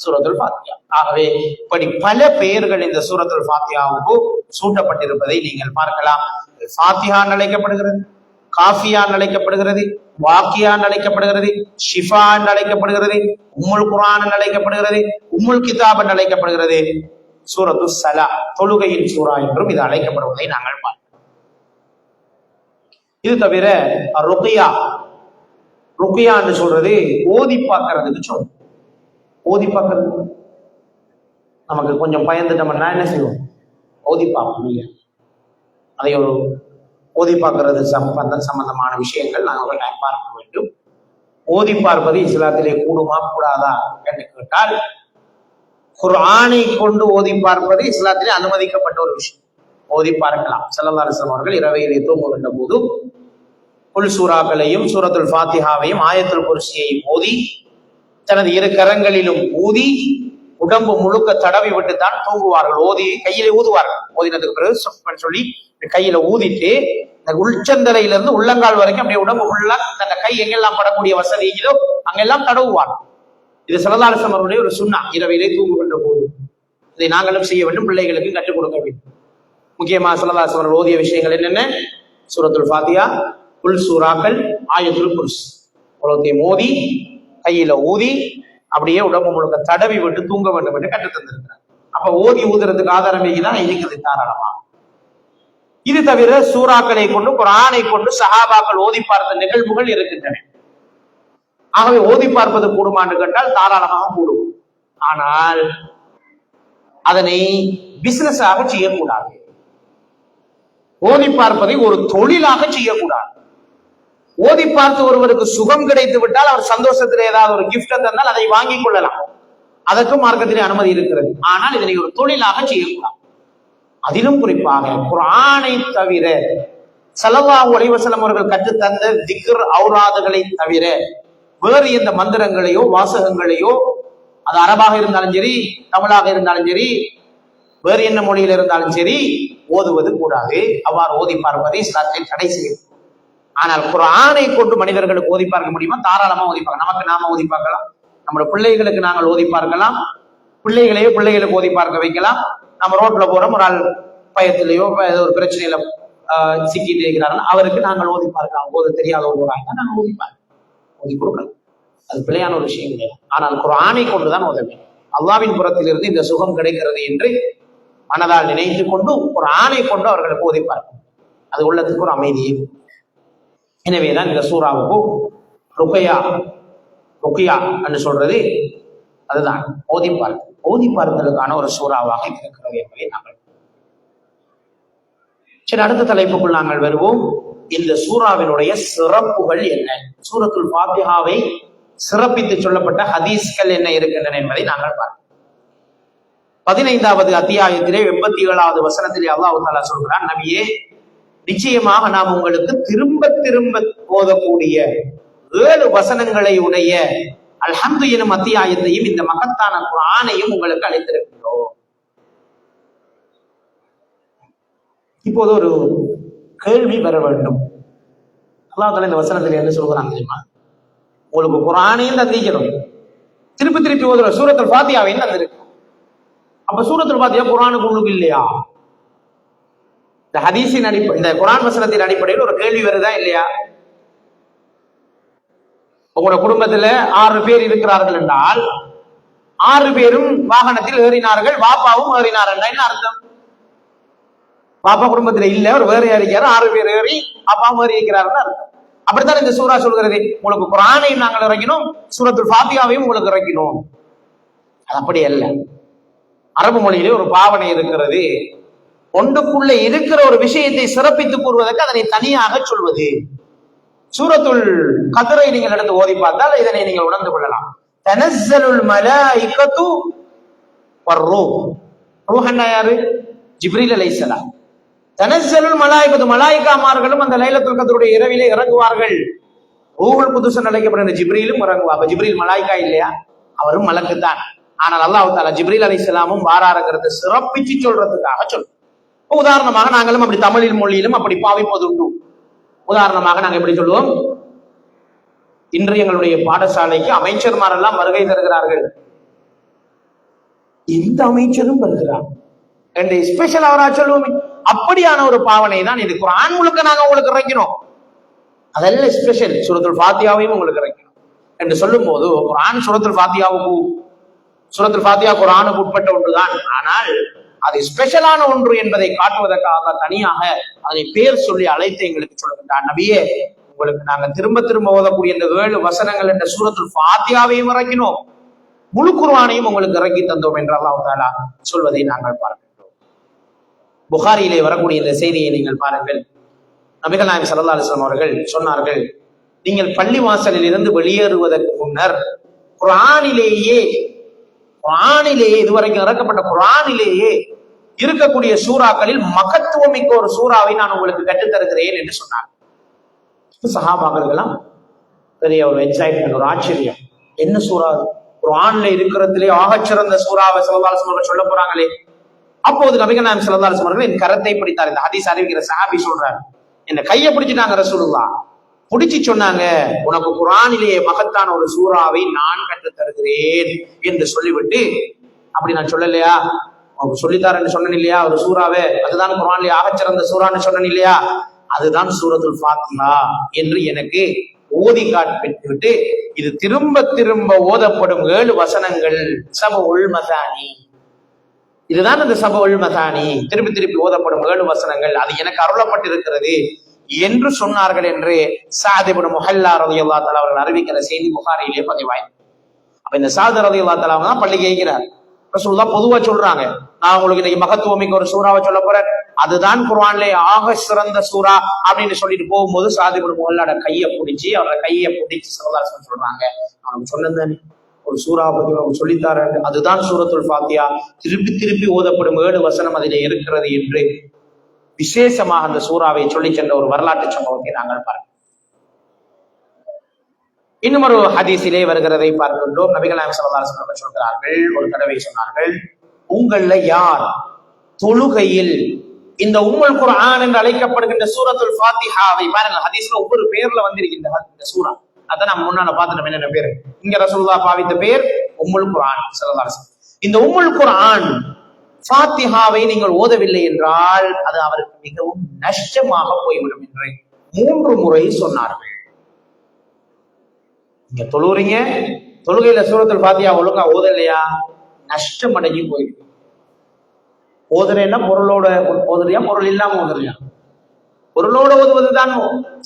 சூரத்துல் ஃபாத்திஹா. ஆகவே இப்படி பல பெயர்கள் இந்த சூரத்துல் ஃபாத்திஹாவுக்கு சூட்டப்பட்டிருப்பதை நீங்கள் பார்க்கலாம். ஃபாத்திஹா அழைக்கப்படுகிறது, காஃபியா அழைக்கப்படுகிறது, வாக்கியா அழைக்கப்படுகிறது, ஷிஃபா அழைக்கப்படுகிறது, உம்முல் குர்ஆன் அழைக்கப்படுகிறது, உம்முல் கிதாப் அழைக்கப்படுகிறது. சூரத்து ஸலாஹ், தொழுகையின் சூரா என்றும் இது அழைக்கப்படுவதை நாங்கள் பார்க்கிறோம். இது தவிர ருக்யா, ருக்யா என்று சொல்றது ஓதி பார்க்கறதுக்கு சொல்றோம். ஓதி பார்க்கறது நமக்கு கொஞ்சம் பயந்துட்டோம்னா என்ன செய்வோம்? ஓதி பார்ப்போம் இல்லையா? அதை ஒரு ஓதி பார்க்கறது சம்பந்தமான விஷயங்கள் நாங்கள் பார்க்க வேண்டும். ஓதி பார்ப்பது இஸ்லாத்திலே கூடுமா கூடாதா என்று கேட்டால், குர்ஆனை கொண்டு ஓதி பார்ப்பது இஸ்லாத்திலே அனுமதிக்கப்பட்ட ஒரு விஷயம். ஓதி பார்க்கலாம். ஸல்லல்லாஹு அலைஹி வஸல்லம் அவர்கள் இரவையிலே தூங்குகின்ற போது குல் சூராக்களையும் சூரத்துல் ஃபாத்திஹாவையும் ஆயத்துல் குர்சியையும் ஓதி தனது இரு கரங்களிலும் ஊதி உடம்பு முழுக்க தடவி விட்டு தான் தூங்குவார்கள். ஓதி கையில ஊதுவார்கள். ஓதினதுக்கு பிறகு சொல்லி கையில ஊதிட்டு இந்த உள்சந்தலையிலிருந்து உள்ளங்கால் வரைக்கும் அப்படியே உடம்பு ஃபுல்லா தன்னை கை எங்கெல்லாம் படக்கூடிய வசதிகளோ அங்கெல்லாம் தடவுவார். இது ஸல்லல்லாஹு அலைஹி வஸல்லம் அவருடைய ஒரு சுன்னா. இரவிலே தூங்குகின்ற போது இதை நாங்களும் செய்ய வேண்டும், பிள்ளைகளுக்கு கற்றுக் கொடுக்க வேண்டும். முக்கியமாக ஸல்லல்லாஹு அலைஹி வஸல்லம் ஓதிய விஷயங்கள் என்னென்ன? சூரத்துல் ஃபாத்திஹா, குல் சூராக்கள், ஆயத்துல் குர்சி, உலகத்தையும் ஓதி கையில ஊதி அப்படியே உடம்பு முழுக்க தடவி விட்டு தூங்க வேண்டும் என்று கற்றுத் தந்திருக்கிறார். அப்ப ஓதி ஊதுறதுக்கு ஆதாரமே தான் இருக்குது தாராளமா. இது தவிர சூறாக்களை கொண்டு குர்ஆனை கொண்டு சஹாபாக்கள் ஓதி பார்த்த நிகழ்வுகள் இருக்கின்றன. ஆகவே ஓதி பார்ப்பது கூடுமான்னு கேட்டால் தாராளமாக கூடும். ஆனால் அதனை பிசினஸாக செய்யக்கூடாது. ஓதி பார்ப்பதை ஒரு தொழிலாக செய்யக்கூடாது. ஓதி பார்த்து ஒருவருக்கு சுகம் கிடைத்து விட்டால் அவர் சந்தோஷத்தில் ஏதாவது ஒரு கிஃப்ட் தந்தால் அதை வாங்கிக் கொள்ளலாம். அதற்கும் மார்க்கத்திலே அனுமதி இருக்கிறது. ஆனால் இதனை ஒரு தொழிலாக செய்யக்கூடாது. அதிலும் குறிப்பாக குர்ஆனை தவிர ஸல்லல்லாஹு அலைஹி வஸல்லம் அவர்கள் கற்றுத் தந்த திக்ர் ஔராதுகளை தவிர வேறு எந்த மந்திரங்களையோ வாசகங்களையோ, அது அரபாக இருந்தாலும் சரி, தமிழாக இருந்தாலும் சரி, வேறு என்ன மொழியில் இருந்தாலும் சரி ஓதுவது கூடாது. அவ்வாறு ஓதி பார்ப்பதை இஸ்லாத்தில் தடை செய்யும். ஆனால் குர்ஆனை கொண்டு மனிதர்களுக்கு ஓதி பார்க்க முடியுமா? தாராளமா ஓதி பார்க்கலாம். நமக்கு நாம ஓதி பார்க்கலாம், நம்மளோட பிள்ளைகளுக்கு நாங்கள் ஓதி பார்க்கலாம், பிள்ளைகளையோ பிள்ளைகளுக்கு ஓதி பார்க்க வைக்கலாம். நம்ம ரோட்ல போறோம், ஒரு ஆள் பயத்திலேயோ ஏதோ ஒரு பிரச்சனையில சிக்கிட்டு இருக்கிறார்கள், அவருக்கு நாங்கள் ஓதி பார்க்கலாம். ஓத தெரியாத ஒருவராக நாங்கள் ஓதி கொடுக்கலாம். அது பிழையான ஒரு விஷயம் இல்லை. ஆனால் குர்ஆனை கொண்டுதான் ஓத வேண்டும். அல்லாஹ்வின் புறத்திலிருந்து இந்த சுகம் கிடைக்கிறது என்று மனதால் நினைத்து கொண்டு குர்ஆனை கொண்டு அவர்களுக்கு ஓதி பார்க்கணும். அது உள்ளத்துக்கு ஒரு அமைதியை. எனவேதான் இந்த சூறாவுக்கு ருக்யா என்று சொல்றது அதுதான், ஓதி பார்ப்பதற்கான ஒரு சூறாவாக இருக்கிறது என்பதை நாங்கள். சரி, அடுத்த தலைப்புக்குள் நாங்கள் வருவோம். இந்த சூறாவினுடைய சிறப்புகள் என்ன, சூரத்துல் ஃபாத்திஹாவை சிறப்பித்து சொல்லப்பட்ட ஹதீஸ்கள் என்ன இருக்கின்றன என்பதை நாங்கள் பார்ப்போம். 15வது அத்தியாயத்திலே 87வது வசனத்திலே அல்லாஹ் தஆலா சொல்கிறான், நபியே, நிச்சயமாக நாம் உங்களுக்கு திரும்ப திரும்ப ஓதக்கூடிய 7 வசனங்களை உடைய அல்ஹம்து எனும் அத்தியாயத்தையும் இந்த மகத்தான குர்ஆனையும் உங்களுக்கு அளித்திருக்கிறோம். இப்போது ஒரு கேள்வி பெற வேண்டும். அல்லாஹ் தஆலா இந்த வசனத்தில் என்ன சொல்கிறாங்க தெரியுமா? உங்களுக்கு குர்ஆனையும் தந்திக்கிறோம், திருப்பி திருப்பி ஓதுற சூரத்துல் ஃபாத்திஹாவையும் தந்திருக்கு. அப்ப சூரத்துல் ஃபாத்திஹா குர்ஆனுக்கு உள்ளுக்கு இல்லையா? இந்த ஹதீஸின் அடிப்படை, இந்த குர்ஆன் வசனத்தின் அடிப்படையில் ஒரு கேள்வி வருதா இல்லையா? உங்களோட குடும்பத்துல 6 பேர் இருக்கிறார்கள் என்றால் 6 பேரும் வாகனத்தில் ஏறினார்கள், வாப்பாவும் ஏறினார். என்ன அர்த்தம்? பாப்பா குடும்பத்துல இல்ல, ஒரு வேற ஏறிக்கிறார், 6 பேர் ஏறி அப்பாவும் ஏறி இருக்கிறார்கள் அர்த்தம். அப்படித்தான் இந்த சூரா சொல்கிறது. உங்களுக்கு குர்ஆனையும் நாங்கள் இறக்கினோம், சூரத்துல் ஃபாத்திஹாவையும் உங்களுக்கு இறக்கினோம். அது அப்படி அல்ல. அரபு மொழியிலே ஒரு பாவனை இருக்கிறது. ஒன்றுக்குள்ள இருக்கிற ஒரு விஷயத்தை சிறப்பித்து கூறுவதற்கு அதனை தனியாக சொல்வது. சூரத்துல் கத்ரை நீங்கள் எடுத்து ஓதி பார்த்தால் இதனை நீங்கள் உணர்ந்து கொள்ளலாம். தனஸ்ஸலுல் மலாயிகத்து வர்ரூஹ். ரூஹ்னா யாரு? ஜிப்ரீல் அலைஹிஸ்ஸலாம். தனஸ்ஸலுல் மலாயிகத்து, மலாயிகாமார்களும் அந்த லைலத்துல் கத்ருடைய இரவிலே இறங்குவார்கள். ரூஹுல் குதுஸ் அழைக்கப்படுகிற ஜிப்ரீலும் இறங்குவாங்க. ஜிப்ரீல் மலாயிகா இல்லையா? அவரும் மலக்கு தான். ஆனால் அல்லாஹ் தஆலா ஜிப்ரீல் அலைஹிஸ்ஸலாமும் வாராருங்கிறத சிறப்பிச்சு சொல்றதுக்காக சொல்றோம். உதாரணமாக நாங்களும் அப்படி தமிழில் மொழியிலும் அப்படி பாவிப்பது உண்டு. உதாரணமாக நாங்கள் எப்படி சொல்லுவோம்? இன்று எங்களுடைய பாடசாலைக்கு அமைச்சர்மாரெல்லாம் வருகை தருகிறார்கள். எந்த அமைச்சரும் வருகிறார் என்று ஸ்பெஷல் அவரா சொல்லுவோமே, அப்படியான ஒரு பாவனை தான் இது. குர்ஆன் முழுக்க நாங்க உங்களுக்கு இறக்கிறோம், அதெல்லாம் ஸ்பெஷல். சூரத்துல் ஃபாத்திஹாவையும் உங்களுக்கு இறக்கிறோம் என்று சொல்லும் போது குர்ஆன் சூரத்துல் ஃபாத்திஹா குர்ஆனுக்கு உட்பட்ட ஒன்றுதான். ஆனால் அது ஸ்பெஷலான ஒன்று என்பதை காட்டுவதற்காக தனியாக அதை பேர் சொல்லி அழைத்து எங்களுக்கு சொல்லுகின்றார். நபியே, உங்களுக்கு நாங்க திரும்ப திரும்ப ஓதக்கூடிய இந்த 7 வசனங்கள் என்ற சூரத்துல் ஃபாத்திஹாவையும் இறக்கினோம், முழு குர்ஆனையும் உங்களுக்கு இறக்கி தந்தோம் என்று அல்லாஹ் தஆலா சொல்வதை நாங்கள் பார்க்கின்றோம். புகாரியிலே வரக்கூடிய இந்த செய்தியை நீங்கள் பாருங்கள். நபிகள் நாயகம் ஸல்லல்லாஹு அலைஹி வஸல்லம் அவர்கள் சொன்னார்கள், நீங்கள் பள்ளி வாசலில் இருந்து வெளியேறுவதற்கு முன்னர் குர்ஆனிலேயே இதுவரைக்கும் இறக்கப்பட்ட குர்ஆனிலேயே இருக்கக்கூடிய சூறாக்களில் மகத்துவம் மிக்க ஒரு சூறாவை நான் உங்களுக்கு கற்றுத்தருகிறேன் என்று சொன்னார். சஹாபாக்கள் பெரிய ஒரு எக்ஸைட்மெண்ட், ஒரு ஆச்சரியம். என்ன சூறா? குர்ஆன்ல இருக்கிறதுலே ஆகச்சிறந்த சூறாவை ஸல்லல்லாஹு அலைஹி வஸல்லம் சொல்ல போறாங்களே. அப்போது நபிகள் நாயகம் ஸல்லல்லாஹு அலைஹி வஸல்லம் என் கரத்தை பிடித்தார். இந்த ஹதீஸ் அறிவிக்கிற சஹாபி சொல்றார், என்ன கையை பிடிச்சிட்டாங்க ரசூலுல்லாஹ். பிடிச்சு சொன்னாங்க, உனக்கு குர்ஆனிலேயே மகத்தான ஒரு சூறாவை நான் கற்றுத் தருகிறேன் என்று சொல்லிவிட்டு, அப்படி நான் சொல்லலையா, உனக்கு சொல்லித்தாரன்னு சொன்னேன் இல்லையா ஒரு சூறாவே, அதுதான் குர்ஆனிலே ஆகச்சிறந்த சூறான்னு சொன்னேன் இல்லையா, அதுதான் சூரத்துல் ஃபாத்திஹா என்று எனக்கு ஓதி காட்டிவிட்டு, இது திரும்ப திரும்ப ஓதப்படும் 7 வசனங்கள் சபஉல் மசானி, இதுதான் அந்த சபஉல் மசானி, திருப்பி திருப்பி ஓதப்படும் 7 வசனங்கள், அது எனக்கு அருளப்பட்டிருக்கிறது என்று சொன்னார்கள் என்று ஸஅத் இப்னு முஹல்லா ரலியல்லாஹு தஆலா அவர்கள் அறிவிக்கிற செய்தி புகாரியிலே பதிவாயிருக்கு. அப்ப இந்த ஸஅத் ரலியல்லாஹு தஆலா தான் பள்ளி கேட்கிறார். ரசூலுல்லாஹ் பொதுவா சொல்றாங்க, நான் உங்களுக்கு இன்னைக்கு மகத்துவமிக்க ஒரு சூறாவை சொல்ல போறேன், அதுதான் குர்ஆனிலே ஆக சிறந்த சூறா அப்படின்னு சொல்லிட்டு போகும்போது ஸஅத் இப்னு முஹல்லாட கையை பிடிச்சி ஸல்லல்லாஹு அலைஹி வஸல்லம் சொல்றாங்க, நான் சொன்னேன் ஒரு சூறாவை பத்தி உங்களுக்கு சொல்லித்தாரேன், அதுதான் சூரத்துல் ஃபாத்திஹா, திருப்பி திருப்பி ஓதப்படும் 7 வசனம் அதிலே இருக்கிறது என்று விசேஷமாக அந்த சூறாவை சொல்லி சென்ற ஒரு வரலாற்று சம்பவத்தை நாங்கள் பார்க்கிறோம். இன்னும் ஒரு ஹதீஸிலே வருகிறதை பார்க்கின்றோம். நபிகள் நாயகம் ஸல்லல்லாஹு அலைஹி வஸல்லம் சொல்கிறார்கள், ஒரு தடவை சொன்னார்கள், உங்கள்ல யார் தொழுகையில் இந்த உம்முல் குர்ஆன் என்று அழைக்கப்படுகின்ற சூரத்துல் ஃபாத்திஹாவை பாருங்க, ஹதீஸ்ல ஒவ்வொரு பேர்ல வந்திருக்கின்ற இந்த சூரா. அதான் நம்ம முன்னால பார்த்துட்டோம் என்னென்ன பேரு. இங்க ரசூலுல்லாஹ் பாவித்த பேர் உம்முல் குர்ஆன் ஸல்லல்லாஹு அலைஹி வஸல்லம். இந்த உம்முல் குர்ஆன் ஃபாத்திஹாவை நீங்கள் ஓதவில்லை என்றால் அது அவருக்கு மிகவும் நஷ்டமாக போய்விடும் என்று 3 முறை சொன்னார்கள். நீங்க தொழுறீங்க, தொழுகையில சூரத்துல் ஃபாத்திஹா ஒழுங்கா ஓதலையா, நஷ்டம் அடைஞ்சு போயிருக்கு. ஓதுறேன்னா பொருளோட ஓதுறியா, பொருள் இல்லாம ஓதுறியா? பொருளோட ஓதுவதுதான்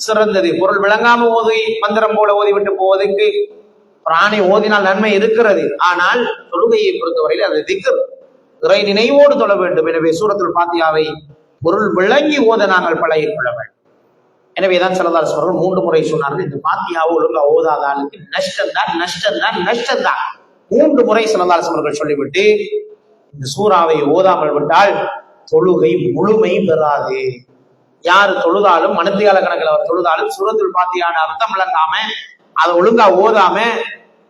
சிறந்தது. பொருள் விளங்காம ஓதி மந்திரம் போல ஓதி விட்டு போவதற்கு பிராணி ஓதினால் நன்மை இருக்கிறது. ஆனால் தொழுகையை பொறுத்தவரையில் அது திக்ர், இறை நினைவோடு தொழ வேண்டும். எனவே சூரத்துல் ஃபாத்திஹாவை பொருள் விளங்கி ஓத நாங்கள் பழகிக் கொள்ள வேண்டும். எனவேதான் ஸல்லல்லாஹு அலைஹி வஸல்லம் 3 முறை சொன்னார்கள், இந்த ஃபாத்திஹாவை ஒழுங்கா ஓதாத ஆளுக்கு நஷ்டம்தான் நஷ்டம்தான் நஷ்டம்தான். 3 முறை ஸல்லல்லாஹு அலைஹி வஸல்லம் சொல்லிவிட்டு இந்த சூறாவை ஓதாமல் விட்டால் தொழுகை முழுமை பெறாது. யார் தொழுதாலும் மணித்தியால கணக்கில் அவர் தொழுதாலும் சூரத்துல் ஃபாத்திஹான அர்த்தம் விளங்காம அதை ஒழுங்கா ஓதாம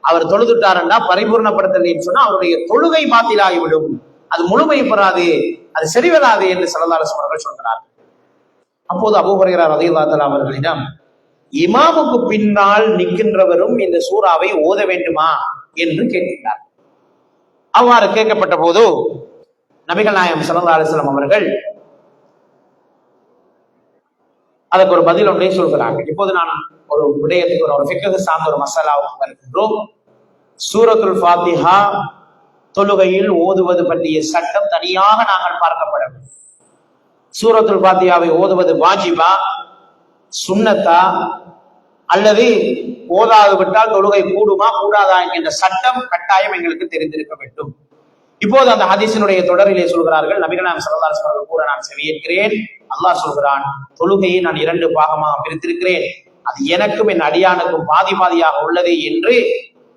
அவர் தொழுதுட்டாருன்னா பரிபூர்ணப்படுத்தலைன்னு சொன்னா அவருடைய தொழுகை பாத்திலாகிவிடும், அது முழுமை பெறாது, அது சரி வராது என்று ஸல்லல்லாஹு அலைஹி வஸல்லம் அவர்கள் சொல்கிறார். அப்போது அபூ ஹுரைரா ரலியல்லாஹு தஆலா அவர்களிடம் இமாமுக்கு பின்னால் நிற்கின்றவரும் இந்த சூறாவை ஓத வேண்டுமா என்று கேட்கிறார். அவ்வாறு கேட்கப்பட்ட போது நபிகள் நாயகம் ஸல்லல்லாஹு அலைஹி வஸல்லம் அவர்கள் அதுக்கு ஒரு பதில் ஒன்றை சொல்கிறார்கள். இப்போது நான் ஒரு விடயத்துக்கு ஒரு ஃபிக்ஹ் சார்ந்த ஒரு மசாலாவுக்கு வருகின்றோம். சூரத்துல் ஃபாத்திஹா தொழுகையில் ஓதுவது பற்றிய சட்டம் தனியாக நாங்கள் பார்க்கப்பட வேண்டும். சூரத்துல் ஃபாத்திஹாவை ஓதுவது வாஜிபா, சுன்னத்தா, அல்லது ஓதாது விட்டால் தொழுகை கூடுமா கூடாதா என்கின்ற சட்டம் கட்டாயம் எங்களுக்கு தெரிந்திருக்க வேண்டும். இப்போது அந்த ஹதீஸினுடைய தொடரிலே சொல்கிறார்கள், நபிகள் நாயகம் ஸல்லல்லாஹு அலைஹி வஸல்லம் கூட நான் செவியேற்கிறேன். அல்லாஹ் சொல்கிறான், தொழுகையை நான் 2 பாகமாக பிரித்திருக்கிறேன், அது எனக்கும் என் அடியானுக்கும் பாதி பாதியாக உள்ளது என்று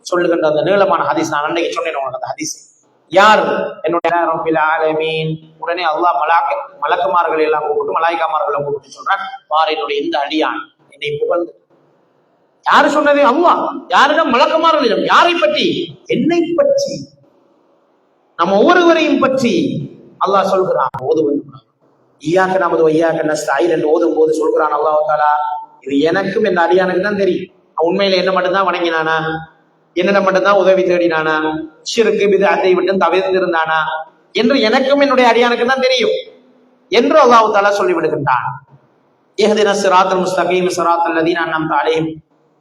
சொல்லுகின்ற அந்த நீளமான ஹதீஸ். நான் அன்றைக்கு சொன்னேன் உங்களுக்கு அந்த ஹதீஸ். யார் என்னுடைய ரப்பில் ஆலமீன், உடனே அல்லாஹ் மலக்குமார்களை எல்லாம் கூப்பிட்டு மலாயிகாமார்களை கூப்பிட்டு சொல்றான், பார் என்னுடைய இந்த அடியான் என்னை புகழ்ந்து. யாரு சொன்னது? அல்லாஹ். யாரிடம்? மலக்குமார்களிடம். யாரை பற்றி? என்னை பற்றி, நம்ம ஒவ்வொருவரையும் பற்றி அல்லாஹ் சொல்கிறான். ஓதுவது ஈயாக்க நமது ஐயாக்க நஸ்தாயின் என்று ஓதும் போது சொல்கிறான் அல்லாஹ் தஆலா, இது எனக்கும் என் அடியானுக்கு தான் தெரியும். உண்மையில என்ன மட்டும்தான் வணங்கினானா, என்னிடம் மட்டும்தான் உதவி தேடினானா, ஷிர்க் பித்அத்தை விட்டு தவிர்த்திருந்தானா என்று எனக்கும் என்னுடைய அடியானுக்கு தான் தெரியும் என்று அல்லாஹ் தஆலா சொல்லி விடுகின்றான். இஹ்தினஸ் ஸிராத்தல் முஸ்தகீம் ஸிராத்தல் லதீன அன்அம்த அலைஹிம்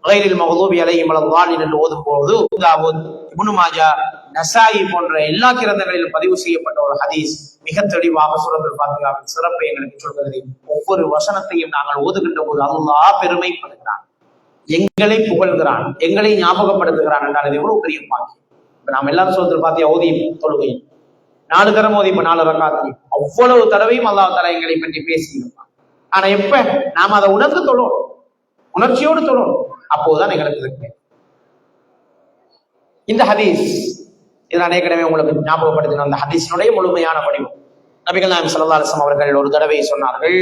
கைரில் மக்தூபி அலைஹிம் வலல்லாலின் என்று ஓதும் போது தாவூத், இப்னு மாஜா, நசாயி போன்ற எல்லா கிரந்தங்களிலும் பதிவு செய்யப்பட்ட ஒரு ஹதீஸ் மிக தெளிவாக சூரத்துல் ஃபாத்திஹாவின் சிறப்பை எங்களுக்கு சொல்கிறது. ஒவ்வொரு வசனத்தையும் நாங்கள் ஓதுகின்ற போது அல்லாஹ் பெருமைப்படுகிறான், எங்களை புகழ்கிறான், எங்களை ஞாபகப்படுத்துகிறான் என்றால் இது எவ்வளவு பெரிய பாக்கியம். இப்ப நாம் எல்லாரும் சூரத்துல் ஃபாத்திஹா ஓதி தொழுகை 4 தரம் ஓதி, இப்ப 4 ரக்காத்தையும் அவ்வளவு தடவையும் அல்லாஹ் தஆலா எங்களை பற்றி பேசியிருப்பான். ஆனா எப்ப நாம் அதை உணர்ந்து தொழணும், உணர்ச்சியோடு தொழணும், அப்போதுதான் எங்களுக்கு இருக்கு. இந்த ஹதீஸ் இதை நான் ஏற்கனவே உங்களுக்கு ஞாபகப்படுத்தின அந்த ஹதீஸினுடைய முழுமையான வடிவம். நபிகள் நாயகம் ஸல்லல்லாஹு அலைஹி வஸல்லம் அவர்கள் ஒரு தடவை சொன்னார்கள்,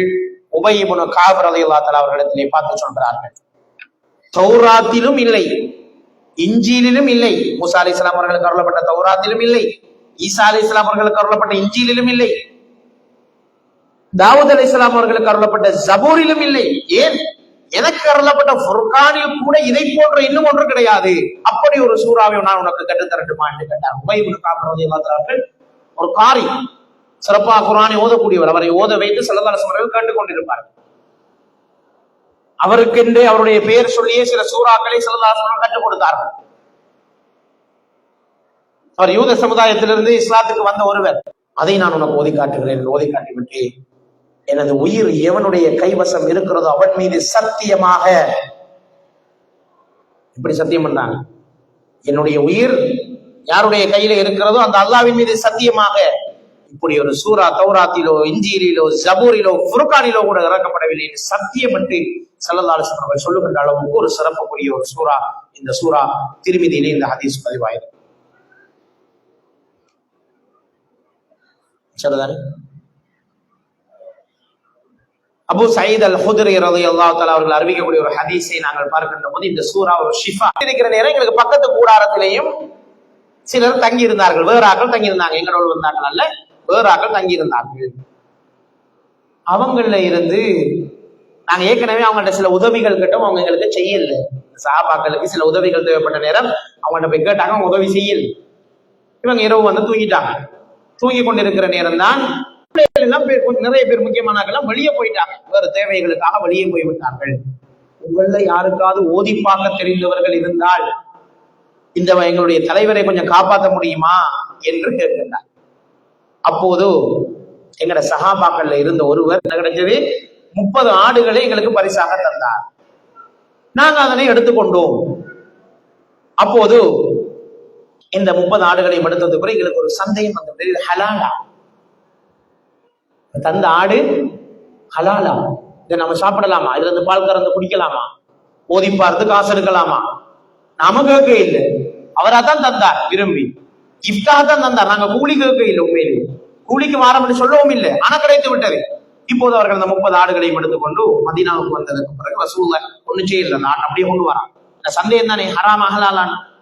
உபய் இப்னு கஅப் ரலியல்லாஹு தஆலா அவர்களிடத்திலே பார்த்து சொல்கிறார்கள், தௌராத்திலும் இல்லை, இஞ்சிலிலும் இல்லை, மூசா அலைஹிஸ்ஸலாம் அவர்களுக்கு அருளப்பட்ட தௌராத்திலும் இல்லை, ஈசா அலைஹிஸ்ஸலாம் அவர்களுக்கு அருளப்பட்ட இஞ்சிலிலும் இல்லை, தாவூத் அலைஹிஸ்ஸலாம் அவர்களுக்கு அருளப்பட்ட ஜபூரிலும் இல்லை. ஏன்? எனக்கு அருளப்பட்ட ஃபுர்கானில் கூட இதை போன்ற இன்னும் ஒன்று கிடையாது. அப்படி ஒரு சூறாவை நான் உனக்கு கற்றுத்தரட்டுமா என்று கேட்டார். உபய் இப்னு கஅப் ரலியல்லாஹு தஆலா ஒரு காரி, சிறப்பாக குர்ஆனை ஓதக்கூடியவர். அவரை ஓத வைத்து ஸல்லல்லாஹு அலைஹி வஸல்லம் கேட்டுக் கொண்டிருப்பார். அவருக்கென்று அவருடைய பெயர் சொல்லியே சில சூறாக்களை ஸல்லல்லாஹு அலைஹி வஸல்லம் கற்றுக் கொடுத்தார்கள். அவர் யூத சமுதாயத்திலிருந்து இஸ்லாத்துக்கு வந்த ஒருவர். அதை நான் உனக்கு ஓதி காட்டுகிறேன். ஓதி காட்டிவிட்டு, எனது உயிர் எவனுடைய கைவசம் இருக்கிறதோ அவன் மீது சத்தியமாக, இப்படி சத்தியம் பண்ணாங்க, என்னுடைய உயிர் யாருடைய கையில இருக்கிறதோ அந்த அல்லாஹ்வின் மீது சத்தியமாக, இப்படி ஒரு சூரா தௌராத்திலோ இஞ்சிலிலோ ஜபூரிலோ ஃபுர்கானிலோ கூட இறக்கப்படவில்லை என்று சத்தியப்பட்டு ஸல்லல்லாஹு அலைஹி வஸல்லம் சொல்லுகின்ற அளவுக்கு ஒரு சிறப்புக்குரிய ஒரு சூரா இந்த சூரா. திருமிதியிலே இந்த ஹதீஸ் பதிவாயிருக்கு. சரிதானே? அபூ சயீத் அல் ஹுத்ரி ரலியல்லாஹு தஆலா அவர்கள் அறிவிக்கக்கூடிய ஒரு ஹதீஸை நாங்கள் பார்க்கின்ற போது, இந்த சூரா ஒரு ஷிஃபா. இருக்கிற நேரம் எங்களுக்கு பக்கத்து கூடாரத்திலேயும் சிலர் தங்கி இருந்தார்கள், வேற ஆக்கள் தங்கி இருந்தாங்க, எங்களோடு வந்தார்கள் அல்ல, வேற ஆக்கள் தங்கியிருந்தார்கள். அவங்கள இருந்து நாங்க ஏற்கனவே அவங்கள்ட்ட சில உதவிகள் கேட்டோம், அவங்க எங்களுக்கு செய்யல. சஹாபாக்களுக்கு சில உதவிகள் தேவைப்பட்ட நேரம் அவங்கள்ட்ட போய் கேட்டாங்க, அவங்க உதவி செய்யல. இவங்க இரவு வந்து தூங்கிட்டாங்க. தூங்கி கொண்டிருக்கிற நேரம் தான் நிறைய பேர் முக்கியமானவர்கள் வெளியே போயிட்டாங்க, வேறு தேவைகளுக்காக வெளியே போய்விட்டார்கள். உங்கள யாருக்காவது ஓதி பார்க்க தெரிந்தவர்கள் இருந்தால் இந்த எங்களுடைய தலைவரை கொஞ்சம் காப்பாற்ற முடியுமா என்று கேட்கின்றார். அப்போது எங்கட சஹாபாக்கள்ல இருந்த ஒருவர் என்ன கிடைச்சது, 30 ஆடுகளை எங்களுக்கு பரிசாக தந்தார். நாங்க அதனை எடுத்துக்கொண்டோம். அப்போது இந்த 30 ஆடுகளையும் எடுத்ததுக்கு பிறகு எங்களுக்கு ஒரு சந்தேகம் வந்தது, இது ஹலாலா? தந்த ஆடு ஹலாலா? இதை நம்ம சாப்பிடலாமா? இதுல இருந்து பால் கறந்து குடிக்கலாமா? ஓதி பார்த்து காசு எடுக்கலாமா? நாம கேட்க இல்லை, அவரா தான் தந்தார், விரும்பி கிஃப்டாக தான் தந்தார். நாங்க கூலி கேட்க இல்லை, உண்மையிலே கூலிக்கு மாறம் என்று சொல்லவும் இல்லை, ஆனா கிடைத்து விட்டது. இப்போது அவர்கள் அந்த 30 ஆடுகளையும் எடுத்துக்கொண்டு மதீனாவுக்கு வந்ததுக்கு பிறகு ரசூலுல்லாஹ் ஒண்ணு செய்யல, நான் அப்படியே கொண்டு வரான். இந்த சந்தேகம் தானே, ஹராம் ஹலாலான்